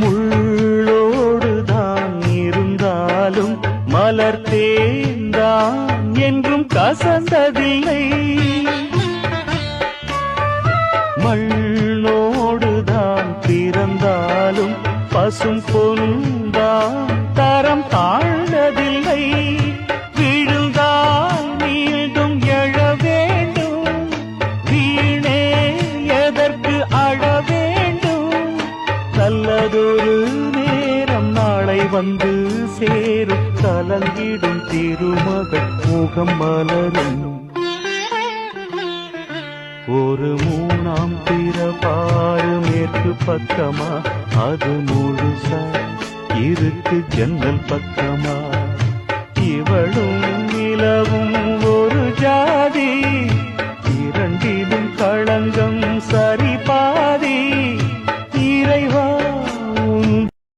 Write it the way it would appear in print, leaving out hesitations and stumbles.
முள்ளோடுதான் இருந்தாலும் மலர் தேர்ந்தான் என்றும் கசந்ததில்லை. மண்ணோடுதான் பிறந்தாலும் பசும் பொன்தான் தரம் தாழ்ந்ததில்லை. விழுந்தால் மீண்டும் எழ வேண்டும், வீணே எதற்கு அழ வேண்டும். நல்லதொரு நேரம் நாளை வந்து சேரும், கலங்கிடும் திருமகள் முகம் மலரும். ஒரு மூணாம் பிறப்பாறு மேற்கு பக்கமா, அது முழுசா இருக்கு ஜன்னல் பக்கமா. இவளும் நிலவும் ஒரு ஜாதி, இரண்டிலும் களங்கம்